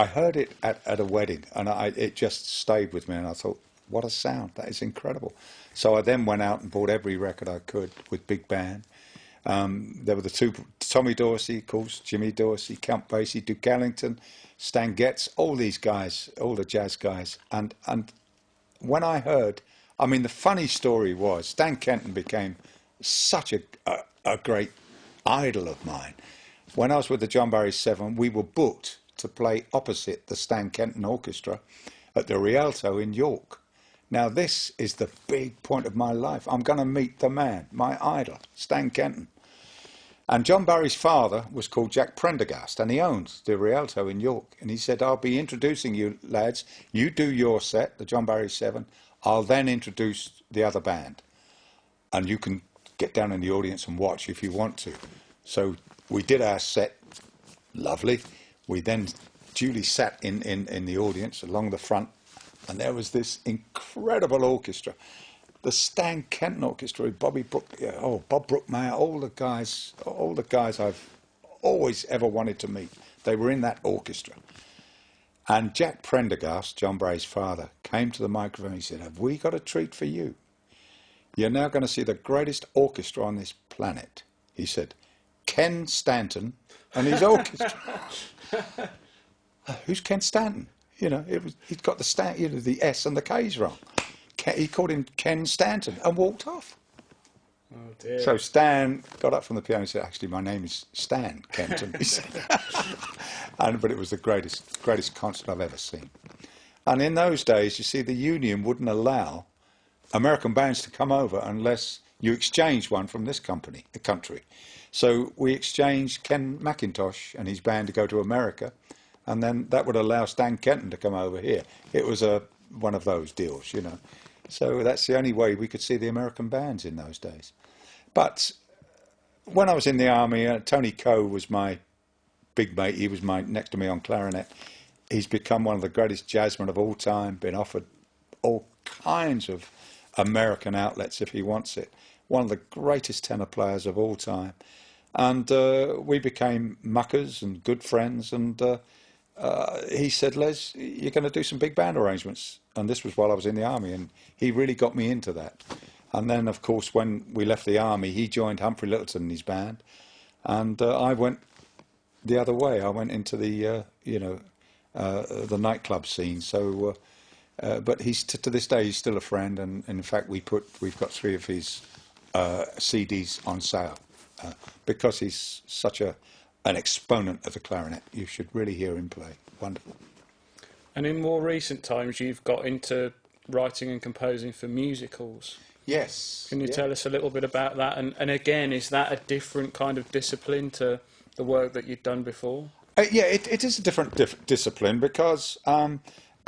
S2: heard it at a wedding, and it just stayed with me, and I thought, what a sound, that is incredible. So I then went out and bought every record I could with big band. There were the 2, Tommy Dorsey, of course, Jimmy Dorsey, Count Basie, Duke Ellington, Stan Getz, all these guys, all the jazz guys. And when I heard, I mean, the funny story was, Stan Kenton became such a great idol of mine. When I was with the John Barry 7, we were booked to play opposite the Stan Kenton Orchestra at the Rialto in York. Now, this is the big point of my life. I'm going to meet the man, my idol, Stan Kenton. And John Barry's father was called Jack Prendergast, and he owned the Rialto in York. And he said, I'll be introducing you lads. You do your set, the John Barry 7. I'll then introduce the other band. And you can get down in the audience and watch if you want to. So we did our set, lovely. We then duly sat in the audience along the front, and there was this incredible orchestra. The Stan Kenton Orchestra with Bob Brookmeyer, all the guys I've always ever wanted to meet. They were in that orchestra. And Jack Prendergast, John Barry's father, came to the microphone and he said, have we got a treat for you? You're now going to see the greatest orchestra on this planet. He said, Ken Stanton and his orchestra. Who's Ken Stanton? You know, he'd got the S and the K's wrong. He called him Ken Stanton and walked off.
S1: Oh dear.
S2: So Stan got up from the piano and said, actually, my name is Stan Kenton, he said. But it was the greatest concert I've ever seen. And in those days, you see, the union wouldn't allow American bands to come over unless you exchanged one from this country. So we exchanged Ken McIntosh and his band to go to America, and then that would allow Stan Kenton to come over here. It was one of those deals, you know. So that's the only way we could see the American bands in those days. But when I was in the army, Tony Coe was my big mate. He was next to me on clarinet. He's become one of the greatest jazzmen of all time, been offered all kinds of American outlets if he wants it. One of the greatest tenor players of all time. And we became muckers and good friends. And he said, Les, you're going to do some big band arrangements. And this was while I was in the army. And he really got me into that. And then, of course, when we left the army, he joined Humphrey Lyttelton in his band. and I went the other way. I went into the the nightclub scene. So, but he's to this day he's still a friend, and in fact we've got 3 of his CDs on sale because he's such an exponent of the clarinet. You should really hear him play. Wonderful.
S1: And in more recent times, you've got into writing and composing for musicals.
S2: Yes.
S1: Can you tell us a little bit about that? And again, is that a different kind of discipline to the work that you'd done before?
S2: Yeah, it is a different discipline because,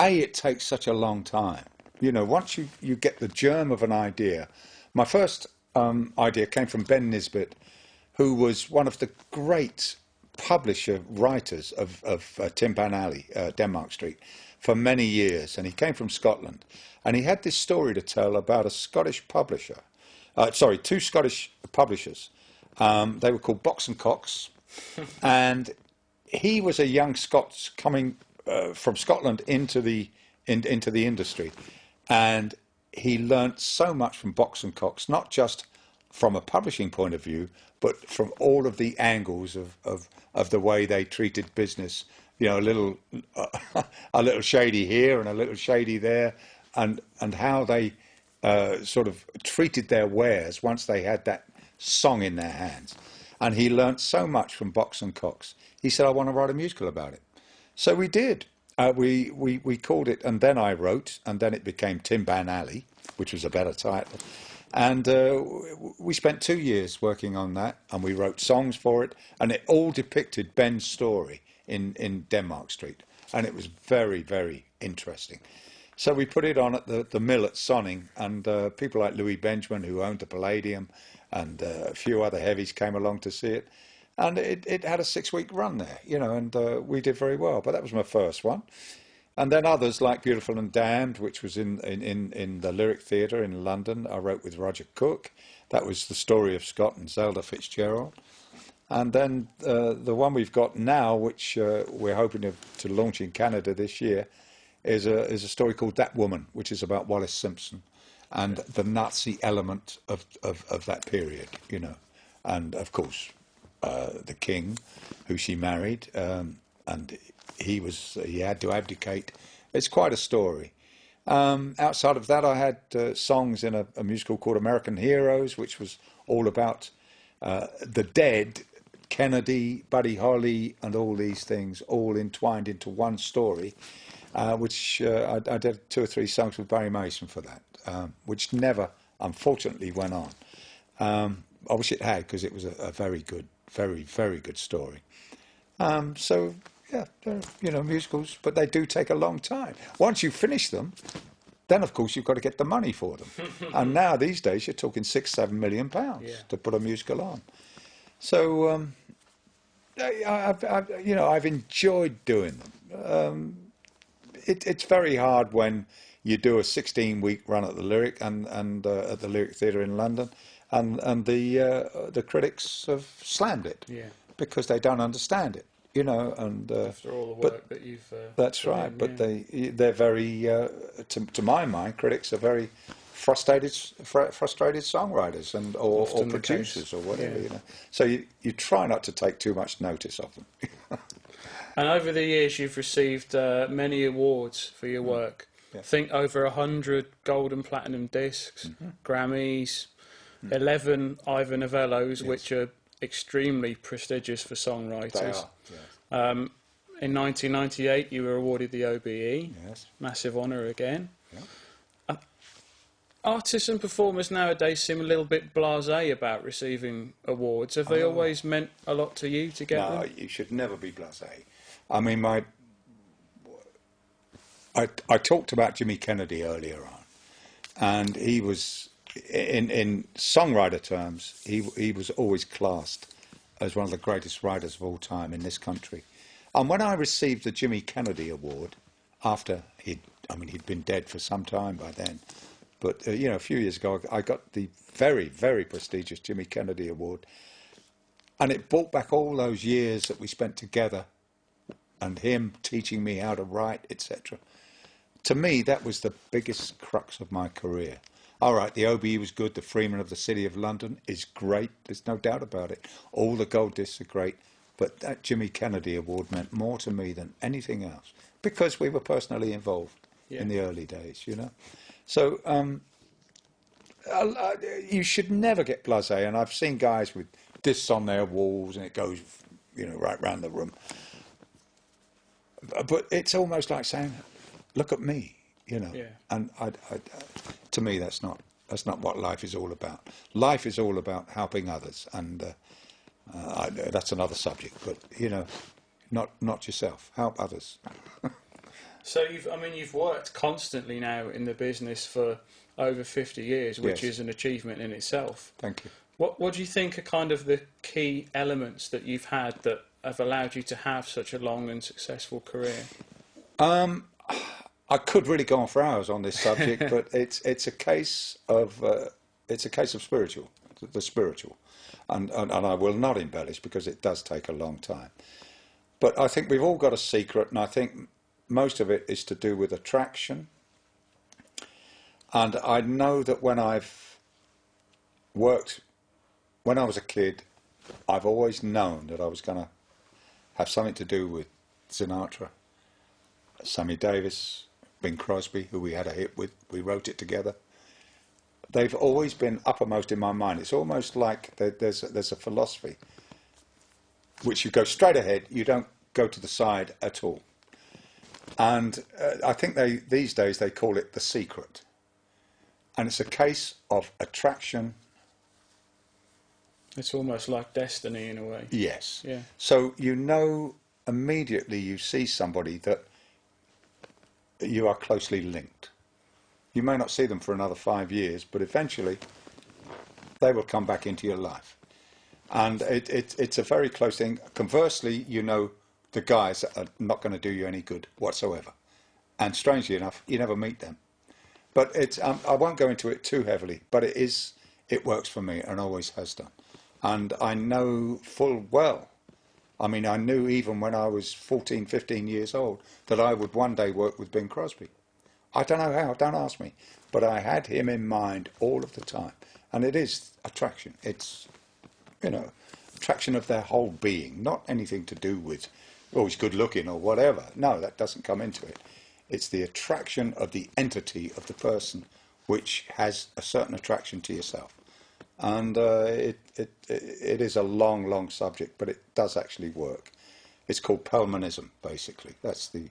S2: it takes such a long time. You know, once you get the germ of an idea. My first idea came from Ben Nisbet, who was one of the great publisher writers of Tin Pan Alley, Denmark Street, for many years. And he came from Scotland. And he had this story to tell about a Scottish publisher. 2 Scottish publishers. They were called Box and Cox. And he was a young Scot coming from Scotland into the industry. And he learnt so much from Box and Cox, not just from a publishing point of view, but from all of the angles of the way they treated business. You know, a little shady here and a little shady there, and how they sort of treated their wares once they had that song in their hands. And he learnt so much from Box and Cox. He said, I want to write a musical about it. So we did. We called it, and then I wrote, and then it became Tin Pan Alley, which was a better title. And we spent 2 years working on that, and we wrote songs for it, and it all depicted Ben's story in Denmark Street. And it was very, very interesting. So we put it on at the mill at Sonning, and people like Louis Benjamin, who owned the Palladium, and a few other heavies came along to see it. And it had a 6-week run there, you know, and we did very well. But that was my first one. And then others like Beautiful and Damned, which was in the Lyric Theatre in London. I wrote with Roger Cook. That was the story of Scott and Zelda Fitzgerald. And then the one we've got now, which we're hoping to launch in Canada this year, is a story called That Woman, which is about Wallis Simpson and the Nazi element of that period, you know. And, of course, the king, who she married, and he had to abdicate. It's quite a story. Outside of that, I had songs in a musical called American Heroes, which was all about the dead, Kennedy, Buddy Holly, and all these things, all entwined into one story, which I did 2 or 3 songs with Barry Mason for that, which never, unfortunately, went on. I wish it had, because it was a very good, very, very good story. So, yeah, they're, you know, musicals, but they do take a long time. Once you finish them, then, of course, you've got to get the money for them. And now, these days, you're talking £6-7 million to put a musical on. So, I've enjoyed doing them. It's very hard when you do a 16-week run at the Lyric and at the Lyric Theatre in London, and the critics have slammed it because they don't understand it, you know. And
S1: after all the work that you've
S2: that's right. But they're very, to my mind, critics are very frustrated songwriters or producers or whatever, you know. So you try not to take too much notice of them.
S1: And over the years, you've received many awards for your work. I think over 100 gold and platinum discs, Grammys, 11 Ivor Novellos, which are extremely prestigious for songwriters.
S2: They are, yes.
S1: In 1998, you were awarded the OBE.
S2: Yes.
S1: Massive honour again.
S2: Yeah.
S1: Artists and performers nowadays seem a little bit blasé about receiving awards. Have they always meant a lot to you to get them?
S2: No, you should never be blasé. I mean, I talked about Jimmy Kennedy earlier on, and he was, in songwriter terms, he was always classed as one of the greatest writers of all time in this country. And when I received the Jimmy Kennedy Award, after he'd been dead for some time by then, but a few years ago, I got the very, very prestigious Jimmy Kennedy Award, and it brought back all those years that we spent together, and him teaching me how to write, etc. To me, that was the biggest crux of my career. All right, the OBE was good. The Freeman of the City of London is great. There's no doubt about it. All the gold discs are great. But that Jimmy Kennedy Award meant more to me than anything else because we were personally involved in the early days, you know. So you should never get blasé. And I've seen guys with discs on their walls and it goes, you know, right round the room. But it's almost like saying, look at me, you know.
S1: Yeah.
S2: And to me, that's not what life is all about. Life is all about helping others, and that's another subject. But you know, not yourself. Help others.
S1: So you've worked constantly now in the business for over 50 years, which
S2: Yes.
S1: is an achievement in itself.
S2: Thank you.
S1: What do you think are kind of the key elements that you've had that have allowed you to have such a long and successful career?
S2: I could really go on for hours on this subject, but it's a case of spiritual, the spiritual, and I will not embellish because it does take a long time. But I think we've all got a secret, and I think most of it is to do with attraction. And I know that when I've worked, when I was a kid, I've always known that I was going to have something to do with Sinatra, Sammy Davis, Bing Crosby, who we had a hit with. We wrote it together. They've always been uppermost in my mind. It's almost like there's a philosophy which you go straight ahead. You don't go to the side at all. And I think these days they call it the secret. And it's a case of attraction.
S1: It's almost like destiny in a way.
S2: Yes.
S1: Yeah.
S2: So you know immediately you see somebody that you are closely linked. You may not see them for another 5 years, but eventually they will come back into your life. And it's a very close thing. Conversely, you know the guys that are not going to do you any good whatsoever. And strangely enough, you never meet them. But it's I won't go into it too heavily, but it works for me and always has done. And I know full well, I mean, I knew even when I was 14, 15 years old that I would one day work with Bing Crosby. I don't know how, don't ask me, but I had him in mind all of the time. And it is attraction. It's, you know, attraction of their whole being, not anything to do with, oh, he's good looking or whatever. No, that doesn't come into it. It's the attraction of the entity of the person which has a certain attraction to yourself. And it is a long, long subject, but it does actually work. It's called Pelmanism, basically. That's the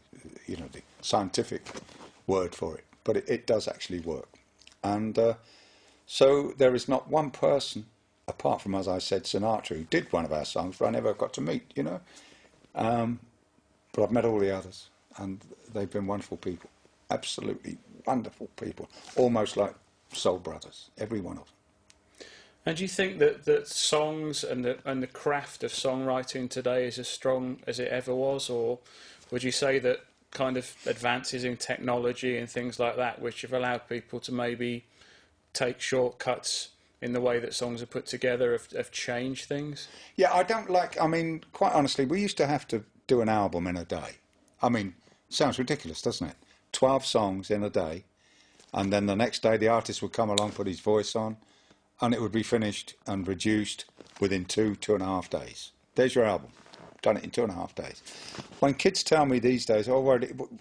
S2: scientific word for it. But it does actually work. And so there is not one person, apart from, as I said, Sinatra, who did one of our songs, but I never got to meet, you know. But I've met all the others, and they've been wonderful people. Absolutely wonderful people. Almost like soul brothers, every one of them.
S1: And do you think that songs and the craft of songwriting today is as strong as it ever was, or would you say that kind of advances in technology and things like that, which have allowed people to maybe take shortcuts in the way that songs are put together, have changed things?
S2: Yeah, I mean, quite honestly, we used to have to do an album in a day. I mean, sounds ridiculous, doesn't it? 12 songs in a day, and then the next day the artist would come along, put his voice on, and it would be finished and reduced within 2.5 days. There's your album. Done it in 2.5 days. When kids tell me these days, oh, well,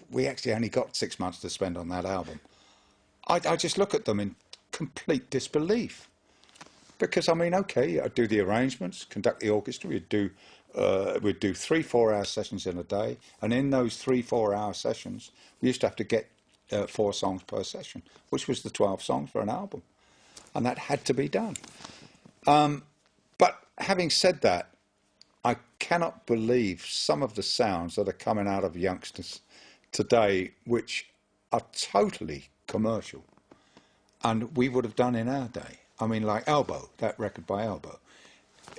S2: we actually only got 6 months to spend on that album, I just look at them in complete disbelief. Because, I mean, okay, I'd do the arrangements, conduct the orchestra, we'd do 3-4 hour sessions in a day, and in those 3-4 hour sessions, we used to have to get 4 songs per session, which was the 12 songs for an album. And that had to be done. But having said that, I cannot believe some of the sounds that are coming out of youngsters today, which are totally commercial, and we would have done in our day. I mean, like Elbow, that record by Elbow,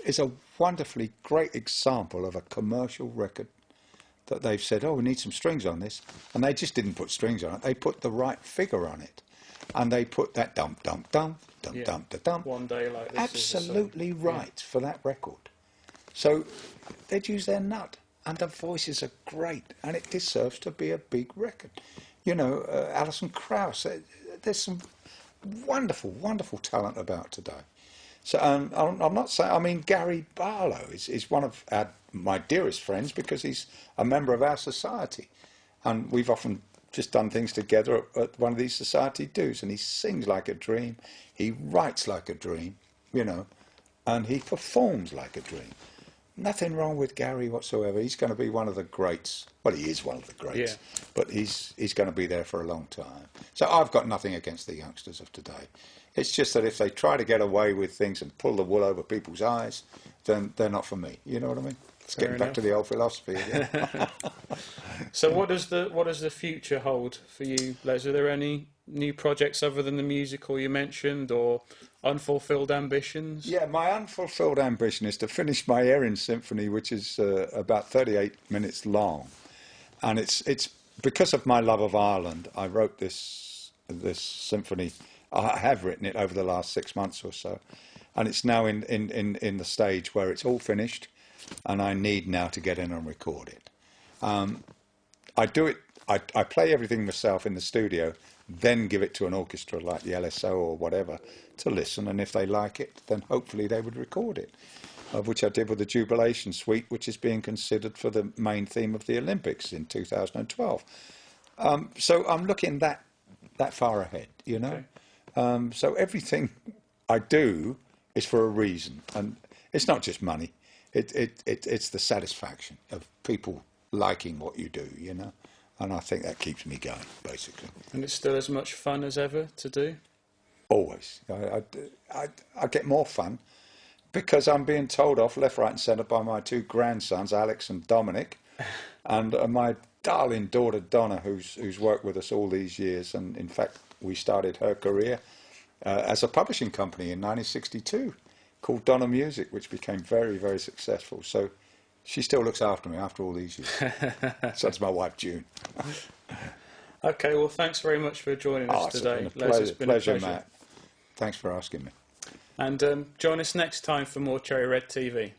S2: is a wonderfully great example of a commercial record that they've said, oh, we need some strings on this. And they just didn't put strings on it. They put the right figure on it. And they put that dump, dump, dump, dump, dump, dump, dump.
S1: One Day Like This.
S2: Absolutely right for that record. So they'd use their nut. And the voices are great. And it deserves to be a big record. You know, Alison Krauss, there's some wonderful, wonderful talent about today. So I'm not saying, I mean, Gary Barlow is one of my dearest friends because he's a member of our society. And we've often just done things together at one of these society dues. And he sings like a dream. He writes like a dream, you know, and he performs like a dream. Nothing wrong with Gary whatsoever. He's going to be one of the greats. Well, he is one of the greats,
S1: Yeah.
S2: but he's going to be there for a long time. So I've got nothing against the youngsters of today. It's just that if they try to get away with things and pull the wool over people's eyes, then they're not for me. You know what I mean? It's
S1: Fair
S2: getting back
S1: enough.
S2: to the old philosophy again.
S1: So what does the future hold for you, Les? Are there any new projects other than the musical you mentioned, or unfulfilled ambitions?
S2: Yeah, my unfulfilled ambition is to finish my Erin Symphony, which is about 38 minutes long, and it's because of my love of Ireland. I wrote this symphony. I have written it over the last 6 months or so, and it's now in the stage where it's all finished, and I need now to get in and record it. I do it. I play everything myself in the studio, then give it to an orchestra like the LSO or whatever to listen, and if they like it, then hopefully they would record it, which I did with the Jubilation Suite, which is being considered for the main theme of the Olympics in 2012. So I'm looking that far ahead, you know.
S1: Okay.
S2: So everything I do is for a reason, and it's not just money. It's the satisfaction of people liking what you do, you know. And I think that keeps me going, basically.
S1: And it's still as much fun as ever to do?
S2: Always. I get more fun because I'm being told off left, right and centre by my two grandsons, Alex and Dominic, and my darling daughter, Donna, who's worked with us all these years. And in fact, we started her career as a publishing company in 1962 called Donna Music, which became very, very successful. So she still looks after me after all these years. So that's my wife, June.
S1: Okay, well, thanks very much for joining us today.
S2: It's been a
S1: Les,
S2: pleasure,
S1: it's been a pleasure.
S2: Matt. Thanks for asking me.
S1: And join us next time for more Cherry Red TV.